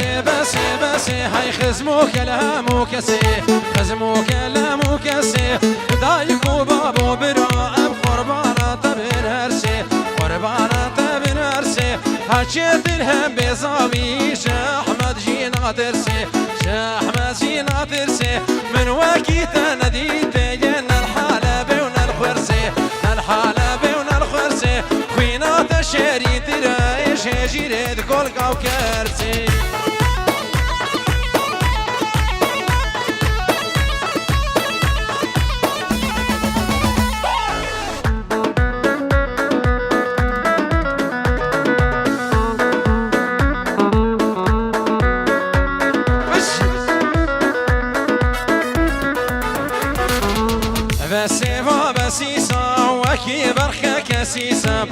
بس هاي خزمو كلامو كسي خزمو كلامو كسي دايك وبابو براء قربانة بن هرسي قربانة بن هرسي هاتشيت الهم بزاوي شاحمد جينا ترسي شاحمد جينا ترسي من وكيت نديت ين الحلبة ونالخرسي الحلبة ونالخرسي خوينات الشري ترايش جيرد كل كوكرسي كسيسم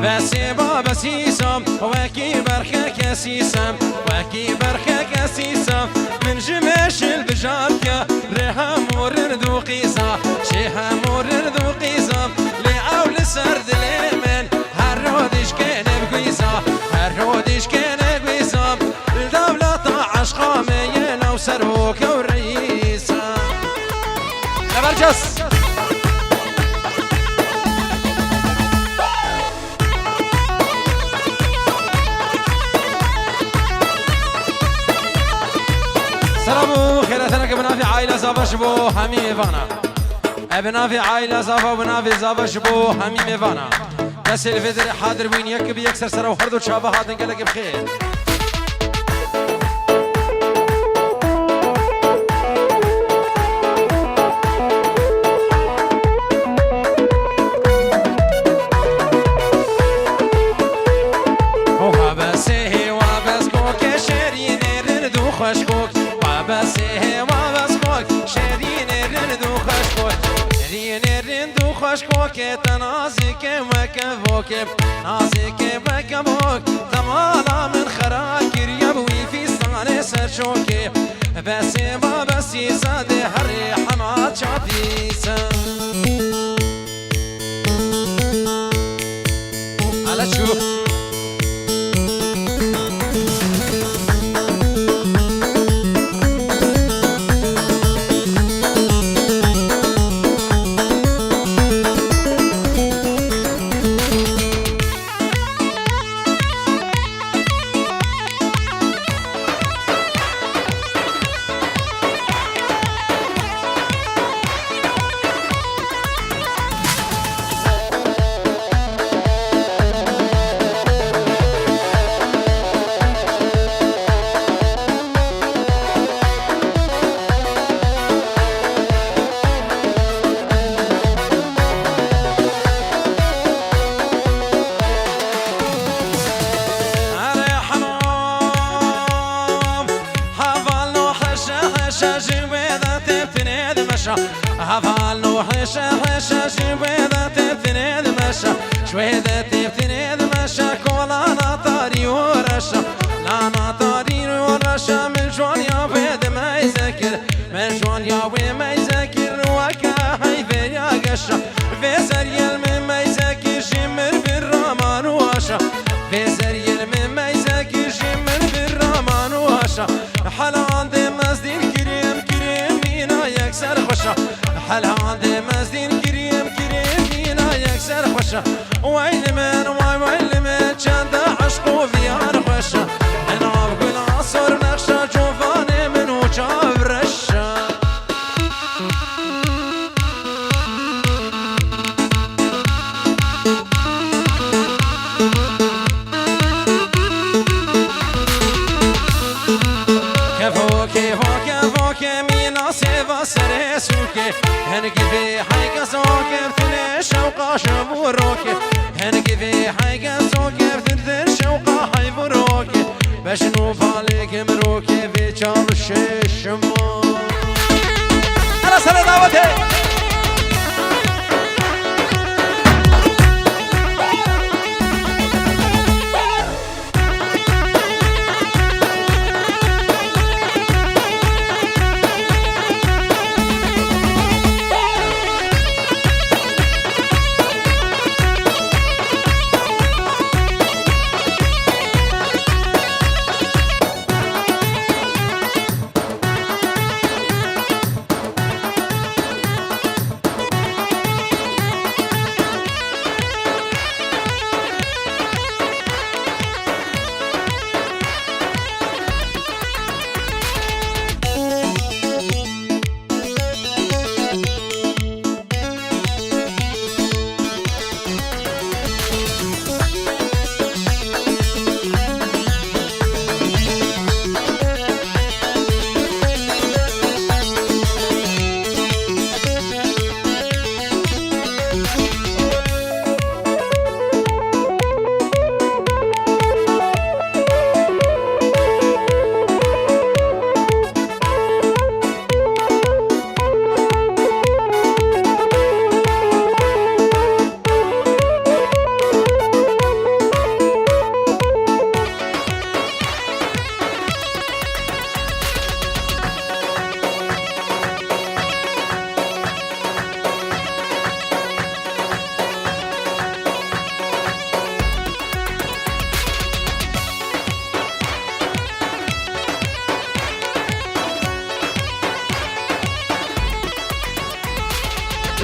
بسي بابا سيسم وكي برخة كسيسم وكي برخة كسيسم من جمش البجاركة ريها مرر ذو قيسة شيها مرر ذو قيسة لأول سرد اليمن هرودش كان بقيسة هرودش كان بقيسة الدولة عشقا مينا وسروك ورئيسة برجس سلامو خيراتنا كبنافي عائلة زابا شبو همي ميفانا ابنافي عائلة زابا وبنافي زابا شبو همي ميفانا بس الفدر حاضر وين يكب يكسر سرا وحردو شابا هاتن قالك بخير وابسه وابسكوك شيرين ردو خشكوك وابسه وابسكوك شيرين ردو خشكوك شيرين ردو خشكوك تنازك وكفوك نازك وكفوك تمالا من خراكر يبوي في صانع سرشوك بس وابسي زادي هري حماد شافيسا على شوف هفال نوحشة حشة شويدة تبتني دمشة شويدة تبتني دمشة كولا نطاري ورشة لا نطاري ورشة من جوان يا بيد ما يذكر من جوان يا وي ما يذكر وكا حيفي يا قشة في زريل من ما يذكر جمر بالرمان واشة في زريل من ما يذكر جمر بالرمان واشة حلا عندي مزدين كريم كريم مينا يكسر خشة حلا عندي مزدين كريم كريم مينا يكسر خشة وين من وين من شند عشقو فيان خشة انا بقول عصر نخشة جوفاني من وجاب رشة مينا سيفا سرسوكي هنقي في حيقة سوكي بثني شوقة شبوروكي هنقي في حيقة سوكي بثني شوقة حيبوروكي باش نوفالك مروكي في جال الشمو أنا سنة دعوتي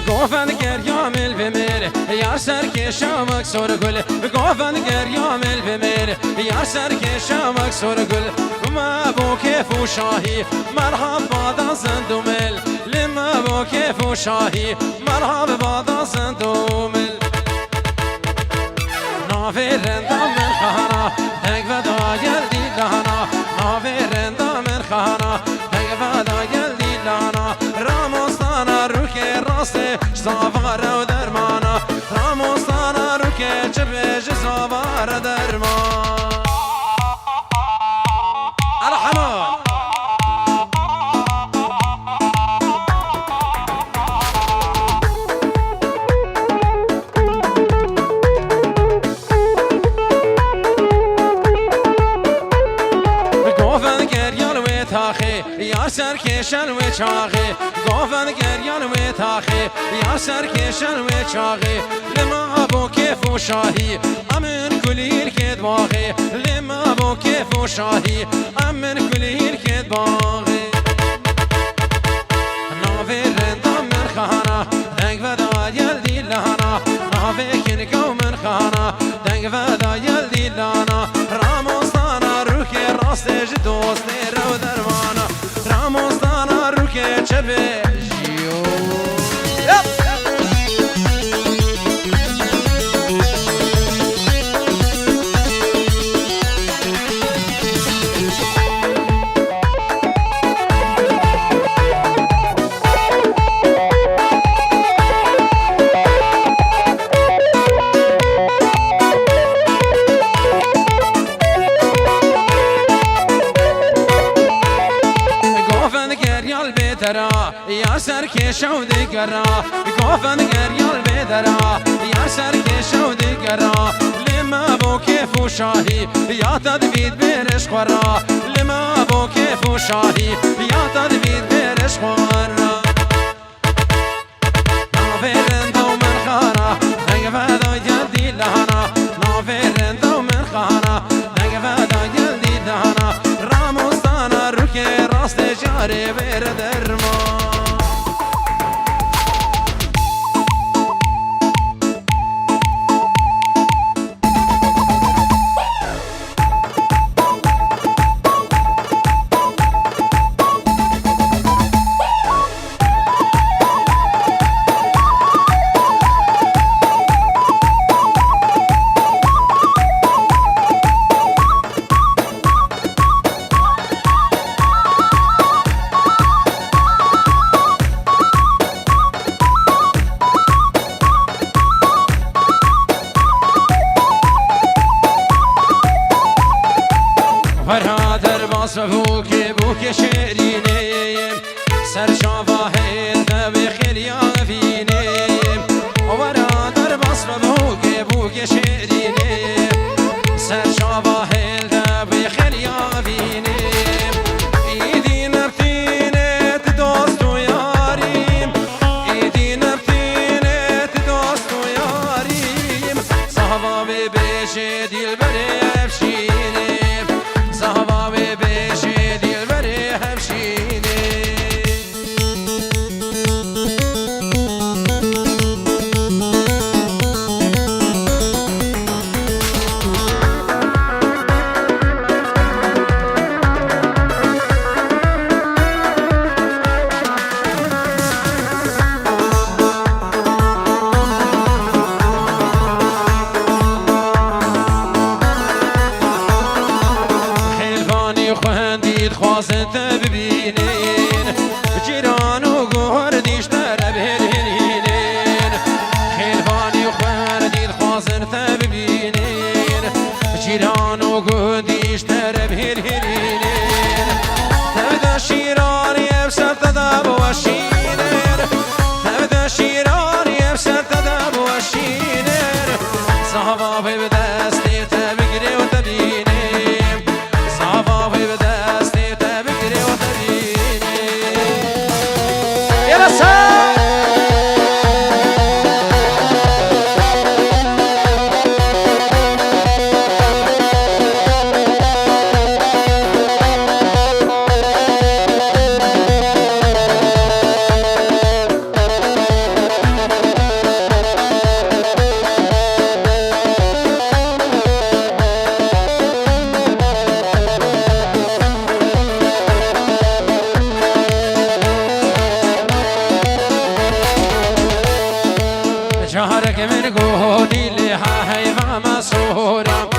گفتن گریام البمر یا سر که شامک سر گل گفتن گریام البمر یا سر که شامک سر گل ما بو کیف و شاهی مرحبا دا زندومل لما بو کیف و شاهی مرحبا دا زندومل نافرندا من خانا دنگ ودا گلدی لانا نافرندا من خانا دنگ ودا گلدی لانا راموستانا رو که راسته زاوار و درمانا راموستانا رو که چپش زاوار درمان الحمد یا سر کشن و چاقه گفتن گریان و تاخه یا سر کشن و چاقه لما بو کیف و شاهی امن کلیل کد باغه لما بو کیف و شاهی امن کلیل کد باغه ناوی رندام من خانا دنگ ودا یلدی لانا ناوی کنکو من خانا دنگ ودا یلدی لانا راموستانا رو که راستش دوست رو درمانا راموستانا رو که چه بجیو یا سر که شود گرا گفتن گریال بدرا یا سر که شود گرا لما بو کیف و شاهی یا تدبید برش خورا لما بو کیف و شاهی یا تدبید برش خورا نافرند و من خانا دنگ فدا جلدی لحنا نافرند و من خانا دنگ فدا جلدی لحنا راموستانا رو که راست جاره بر درمان بوك شيرينيم سر شافاهين بخليا فينيم ورا در بصر بوك شيرينيم سر شافاهين بخليا فينيم ايدي نبتينت دوست وياريم ايدي نبتينت دوست وياريم صحبا ببيش ديل بري افشينيم صحبا ببيش خواستن ببینین جیران و گوهردیش در بهرینین خیلوانی و خوردید خواستن ببینین جیران و گوهردیش در بهرینین تبدا شیرانی افسر تداب و شینر تبدا شیرانی افسر تداب و شینر صحبا به دستی تبگیری و تبینیم صحبا به دستی جارك من قودي اللي هايفا مسورة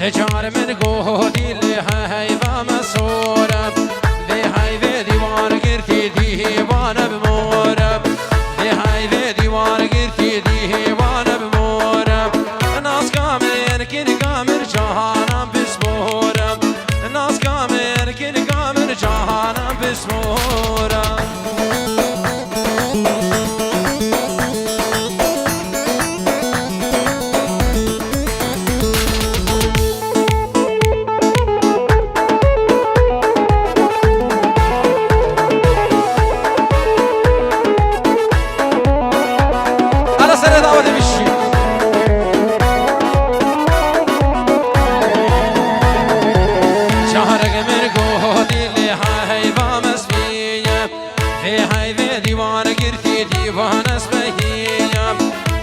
جار من قودي اللي هايفا مسورة ذي هاي ذي ديوان قرتي ديوان بمورة ذي هاي ذي ديوان قرتي ديوان بمورة ناس كامل كن كامل جهانا بسمورة ناس كامل كن كامل جهانا بسمورة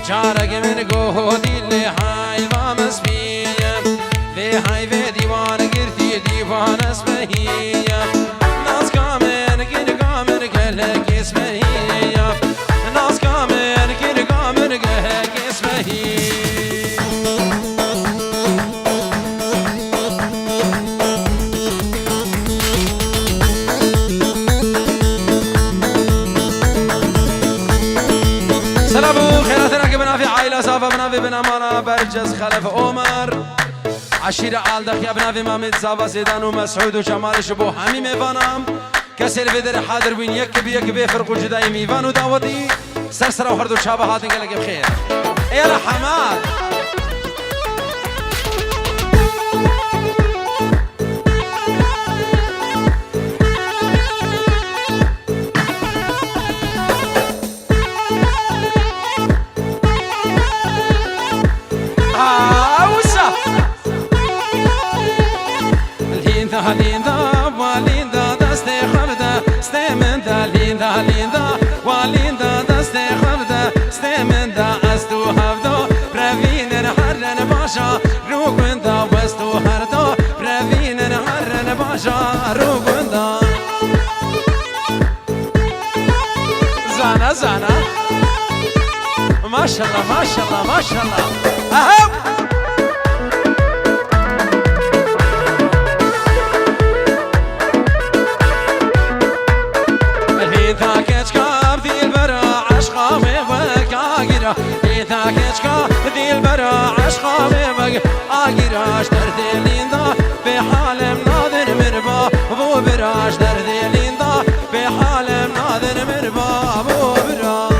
جارك من قودي اللي هاي ضامس فيا في هاي في ديوان قرتي ديوان اسمهية ناس كامل كن كامل قلق اسمهية ناس كامل كن كامل قلق اسمهية سلام خيراتنا كبنا في عائلة صافة بنا في بنا مانا برجز خلف عمر عشيرة عالدخ يا بنا في مامد صافة سيدان ومسعود وجمال شبو همي ميفانام كسر في در حاضر بين يك بيفرقو جداي ميفان وداودي سرسرة وحردو شابه هاتن قلق بخير يا رحمات ليندا واليندا دستي خلدا ستمندا ليندا ليندا واليندا دستي خلدا ستمندا استو هفدو برافين هرن باشا روغندا وستو هردو برافين هرن باشا روغندا زانا زانا ما شاء الله ما شاء الله ما شاء الله اهو إذا كشكا ذي البرا عشقا بمج آجراش درد ليندا بحال مناظر مربا بو براش درد ليندا بحال مناظر مربا بو برا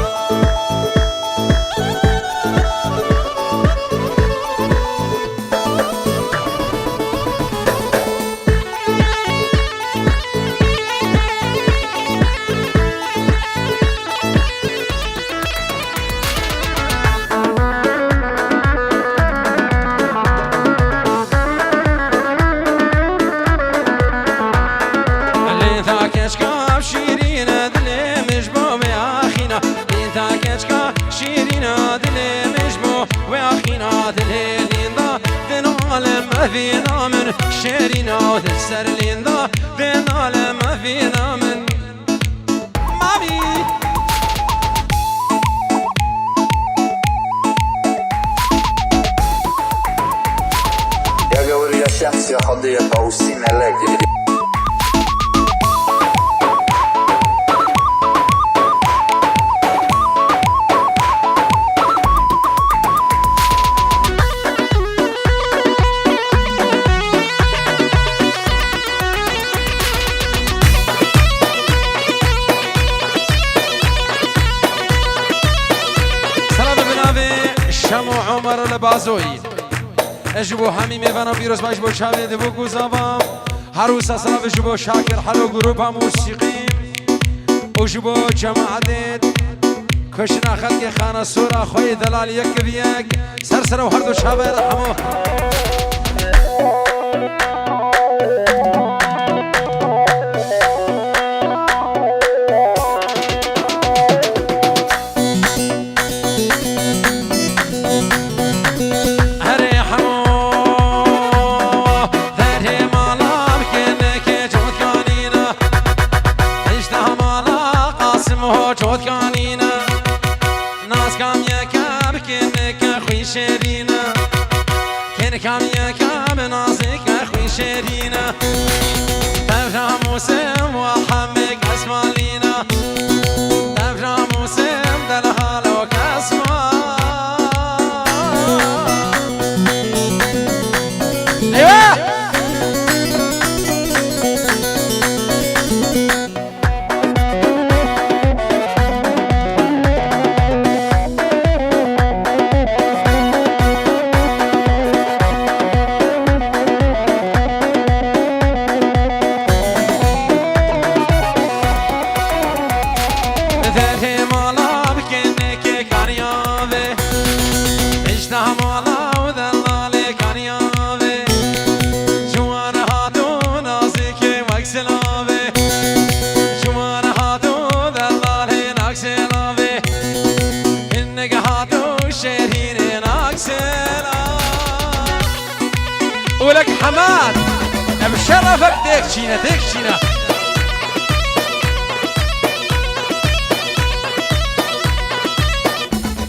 فينا من شيرينا وتسر ليندا بينا لما فينا من مامي Я говорю, я счастье ходы, это усине леги. شمو عمر لبازوی اجبو همي میوانا پیروز باش بو شاوی دبو گوزاوام هروس اصلا اجبو شاکر حلو گروپ موسیقی اجبو جماعت کشنا خلق خانه سورا خوی دلال یک بیک سرسر و هر دو شاوی رحمو جود كانينا ناس كام يكابكن شيرينا كان كامية كام نازك أخوي شيرينا تفرح موسم وحمك أسمالينا تفرح موسم دلهالوك أسمال أيوه ولك حماد بشرفك ديكشينا ديكشينا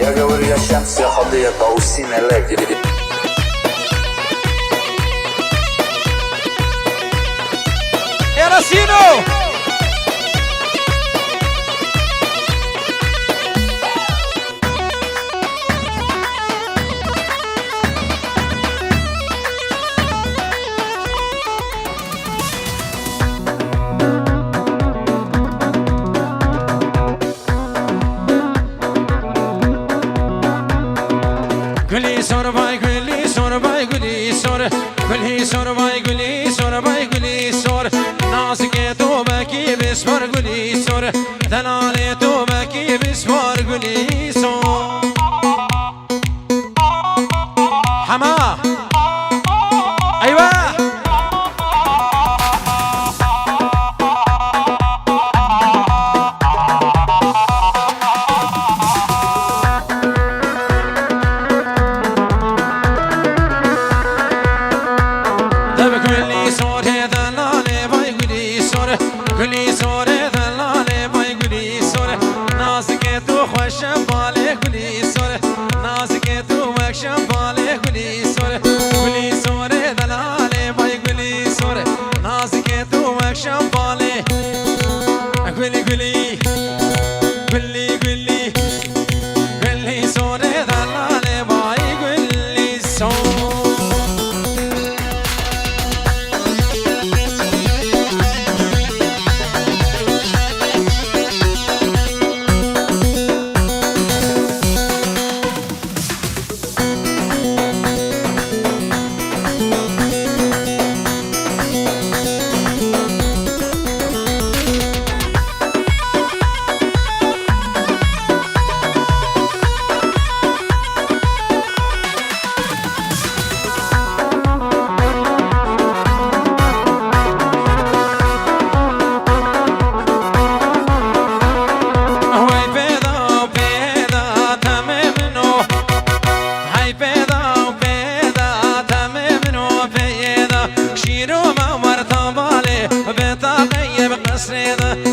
يا جوري يا شمس يا خضية طاووسين لاجل يا راسينو گلی سر بای گلی سر بای گلی سر گلی سر بای گلی سر بای گلی سر نازک تو بکی بسپار گلی سر دلال تو بکی بسپار گلی سر حما ایوه گلی سوره دلاله بای گلی سوره نازک تو خوشم باله گلی سوره نازک تو وکشم باله گلی سوره گلی سوره دلاله بای گلی سوره نازک تو وکشم باله گلی گلی گلی گلی گلی سوره دلاله بای گلی سوره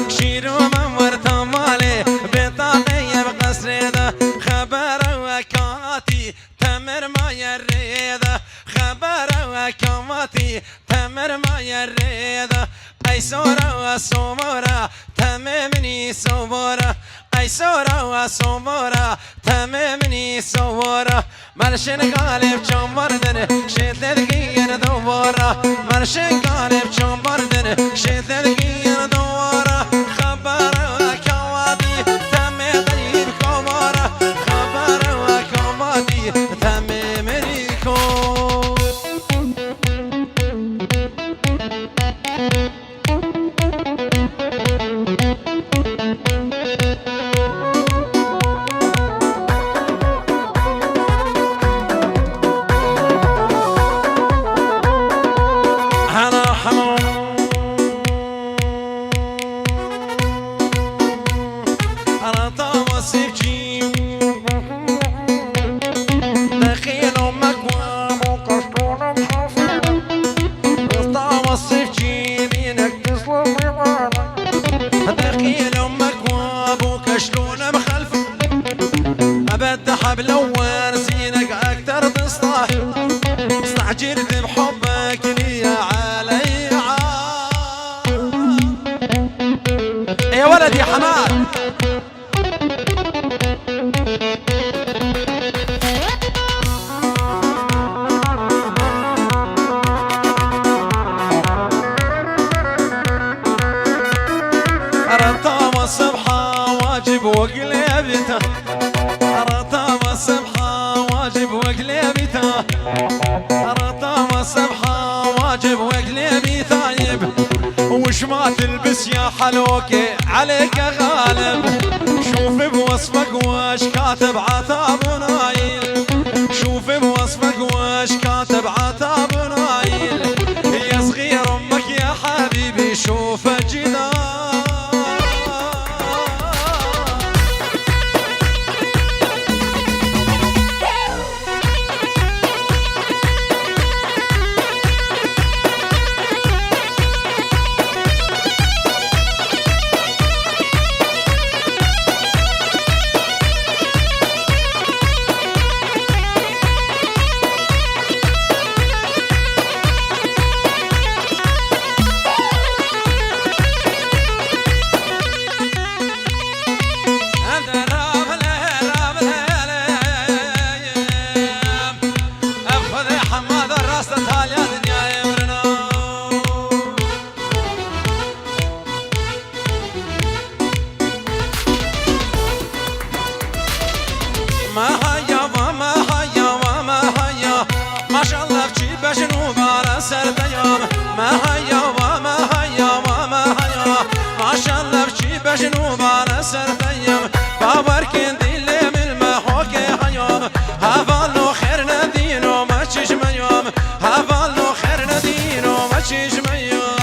شيرو من ورثة مالي بطاقية بقصريدة خبر وكاتي تمر ما يريدة خبر وكاتي تمر ما يريدة أي سورة وصورة تممني صورة أي سورة وصورة تممني صورة مرشن قالب جمردن شدد غير دوارة مرشن قالب جمردن شدد غير دوارة خبر وكوادي تم غير كوارة خبر وكوادي تم مريكو حبل وان زينك اكتر حماد رطام الصبحة واجب وقلبته رطام الصبحة واجب وقلبته رطام الصبحة واجب وقلبي ثايب وش ما تلبس يا حلوكي عليك غالب شوف بوصفك وش كاتب عتاب نايل شوف بوصفك وش كاتب عتاب نايل يا صغير امك يا حبيبي شوف الجدار ما هيا وما هيا وما هيا ما شاء الله بجي بجنوب على سرد يوم ما هيا وما هيا وما هيا ما شاء الله بجي بجنوب على سرد يوم باوركن ديلي من محوكي هيوم هفالو خير ندينو ما تشجم يوم هفالو خير ندينو ما تشجم يوم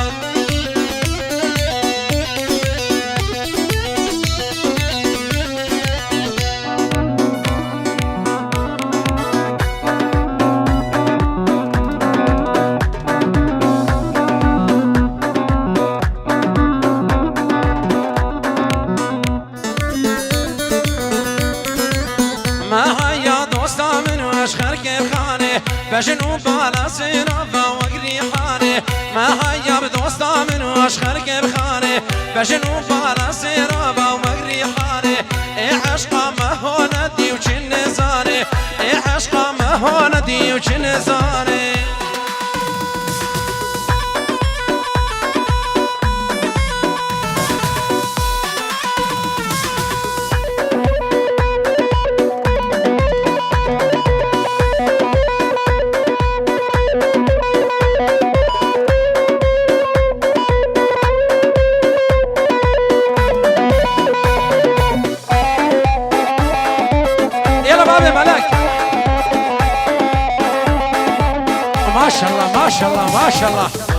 بجنوب على سينافا وقريحاني ما هيا بدوستا من واشخر كيف خاني بجنوب على سينافا وقريحاني اي عشقا ما هو ندي وجن زاني اي عشقا ما هو ندي وجن زاني ما شاء الله ما شاء الله ما شاء الله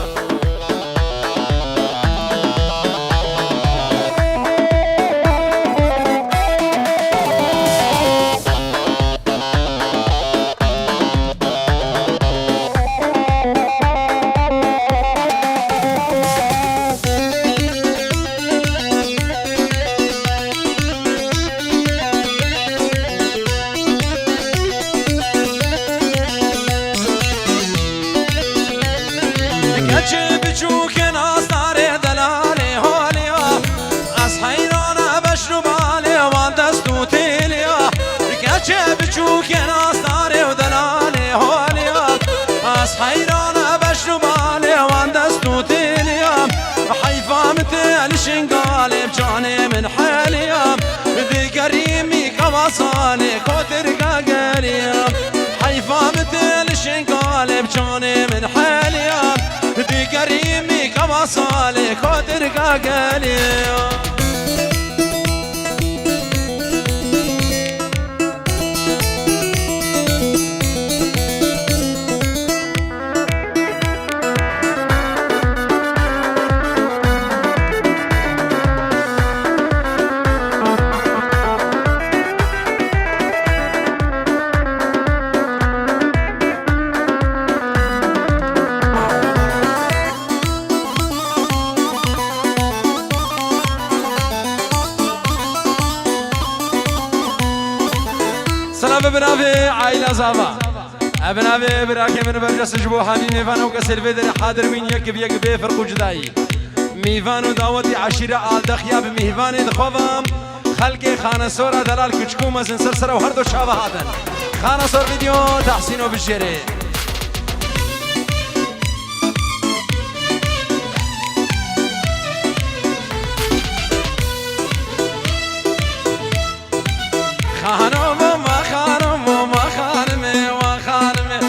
بجوك ناس داري دلالي هوليا أصحيرانا بشرب علي ودستو تيليا ركاتشي بجوك ناس داري ودلالي هوليا أصحيرانا بشرب علي ودستو تيليا حيفا مثل شنقالي بجاني من حاليا ذي قريمي كواصالي كوترقا قاليا حيفا مثل شنقالي بجاني من حاليا دي كريمي كما صالح كودرقا قالي بنافي عائلة زابا بنافي براكي من برجس جبو حميمي فانا وكسر فيدر حاضر من يكب يكب فرق جداي میوان و داوتی عشیره آلدخیا به میوانی دخوام خلق خانه سورا دلال کچکو مزن سرسر و هر دو شابه هاتن خانه سور ویدیو تحسین و بجره خانم و خانم و خانم و خانم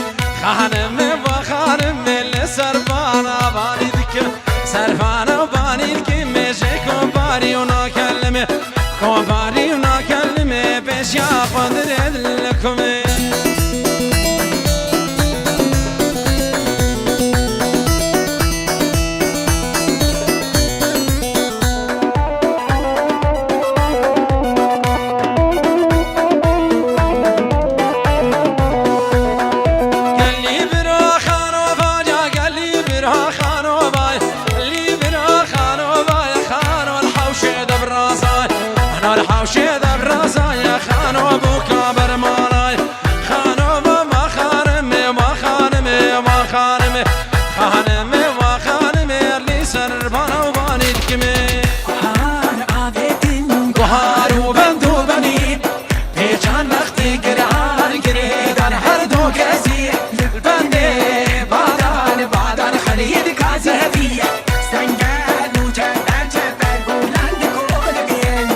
خانم و خانم لسر بانا بانی دک سرفانا بانی دک میشه کوباری و ناکلمه کوباری و ناکلمه پیش یا خواندر لکمه الحوشي ذا براسا يا خانو ابوك برمالاي خانو ما خانمي ما خانمي ما خانمي خانمي ما خانمي اللي سربانا وباني الكمي قهار عادتن قهار وبندو بني بيجان وقتی گرهار گریدن هر دو کسی البنده بعدان خلید کازهی سنگر نوچندن چپر بلند کول بین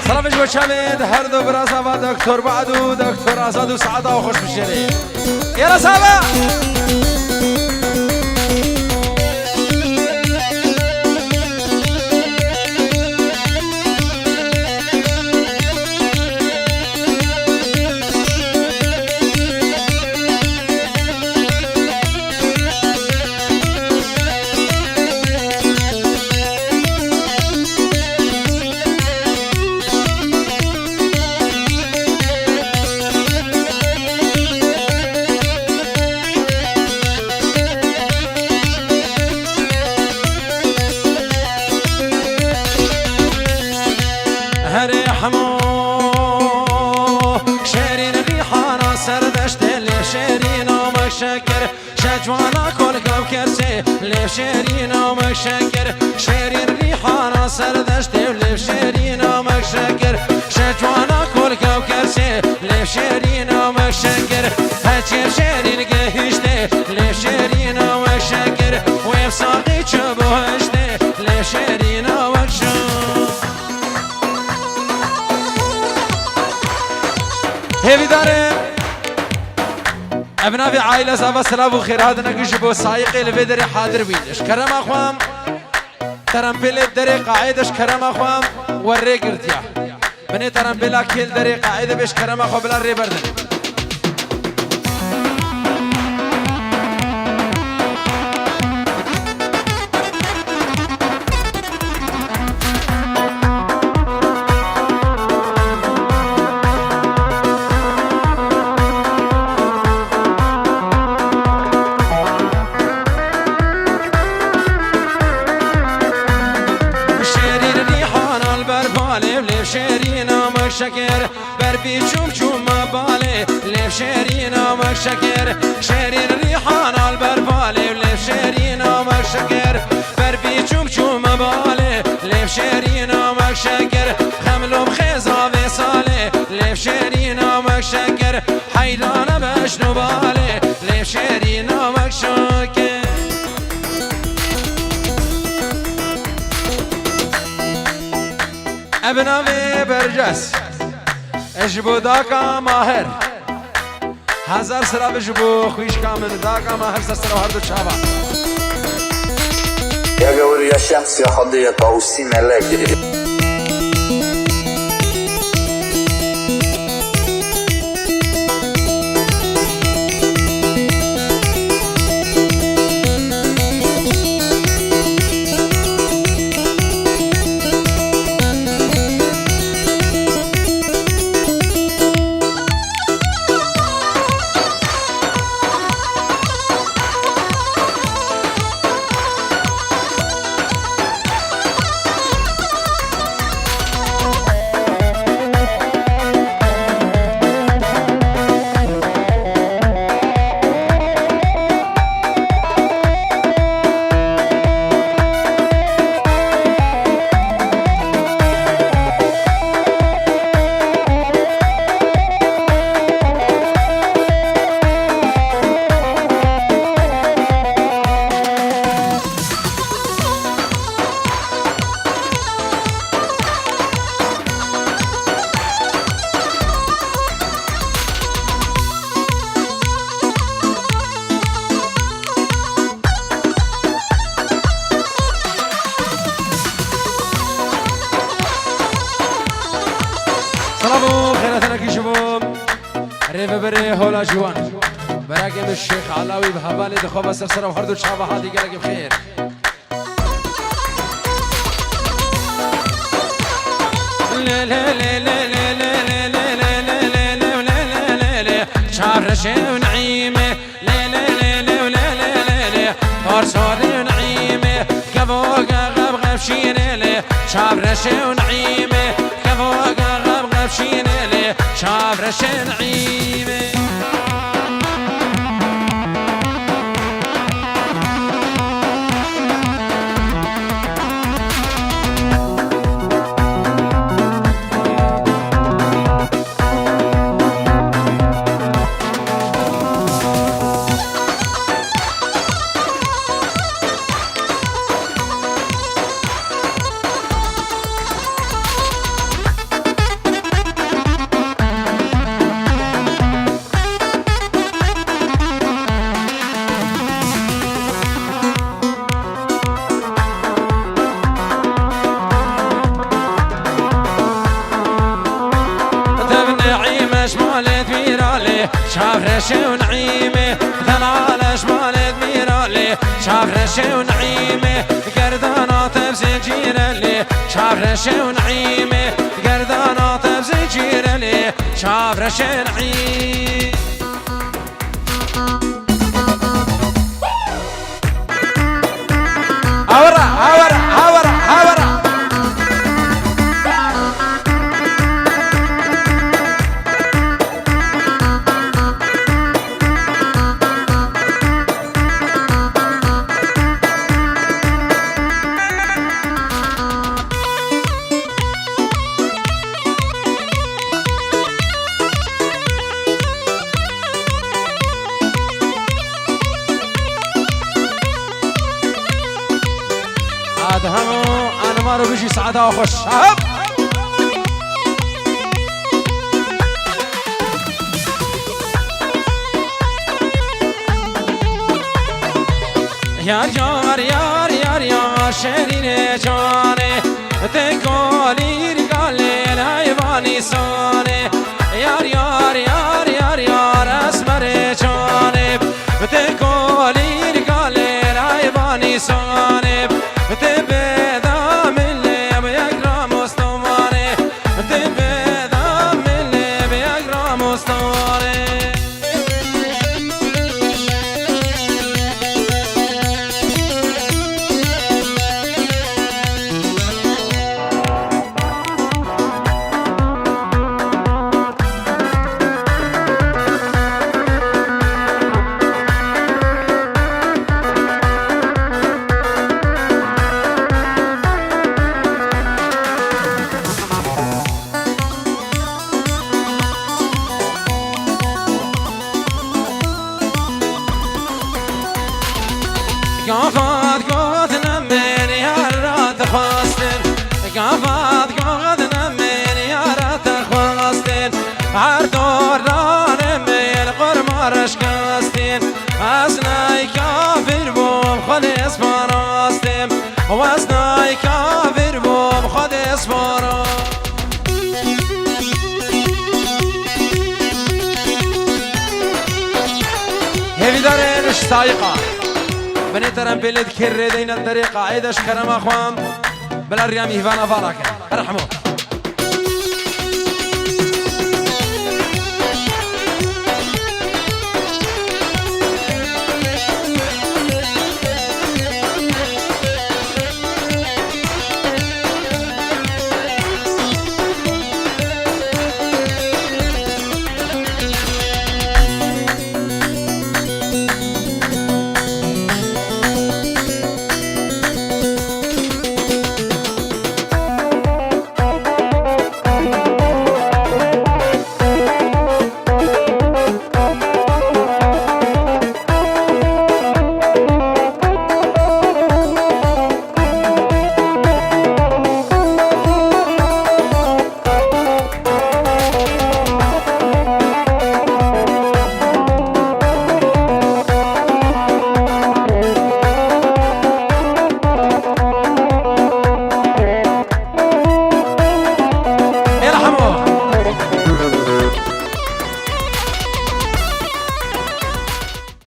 سلامش بشمید هر دو براسا و دکتر بعدو دکتر آزاد و سعاده و خوش بشیری یلا صحبه ريحمو شيرين ريحانا سردشت اللي شيرين ومك شكر شجوانا كل كوكرسي اللي شيرين ومك شكر شيرين ريحانا سردشت اللي شيرين ومك شكر شجوانا كل كوكرسي اللي شيرين ومك شكر هاتشير شيرين قهشتي اللي شيرين ومك شكر ويبصاقي تشبهشتي اللي شيرين ومك شكر هیوی داره ابناء عائله صاحب سلام و خیر هاد نگیش بو سایق الوی در حاضر بینش کرم اخوام ترمپل در قاعدش کرم اخوام ور گرتیا بنی ترمپل کل در قاعده بش کرم اخو بلا ری بردن شكر بربي شوم شوم بالي ليف شيرين ومك شكر شيرين ريحان البربالي وليف شيرين ومك شكر بربي شوم شوم بالي ليف شيرين ومك شكر خملو بخيزة وصالي ليف شيرين ومك شكر حيران بشنو بالي ليف شيرين ومك شكر ابناوی برجس اجبو داکا ماهر هزار سرا بجبو خویش کامل داکا ماهر سرا هر دو چابا Я говорю, я сейчас я ходил по усим электрик. ببره هولا جوان براقم الشيخ علاوي بهبالي دخوبة سرسرة وهردو شعبة هادي قلق بخير لا لا لا لا لا لا لا لا لا لا لا لا لا شعرشة ونعيمة لا لا لا لا لا لا لا فرصوري ونعيمة كفوقة غب شينة لا شعرشة ونعيمة كفوقة غب شينة لا شعرشة نعيمة شافرشة ونعيمة ثنالة شمالة ميرالي شافرشة ونعيمة قردانة تبزي جيرالي شافرشة ونعيمة قردانة تبزي جيرالي شافرشة نعيمة هورا هورا هورا هورا همو انا ما رو بيجي سعادة وخش هب يار يار يار يار يار شرين جاني تقولي رقالي الهيباني ساني يار يار يار يار يار اسمر جاني تقولي رقالي الهيباني ساني تبدا من لي بيقرا مستواني تبدا من لي بيقرا مستواني قافات قوتنا من يارات خواستن قافات قوتنا من يارات خواستن عردور دان من قرمارش كاستن اسناي كافر بوم خد اسفاراستم واسناي كافر بوم خد اسفارا هذي دارين سايقه بني ترى بلد كر دينا الطريقة عيدش كرم أخوان بلا ريامي هفانا فاراك رحمه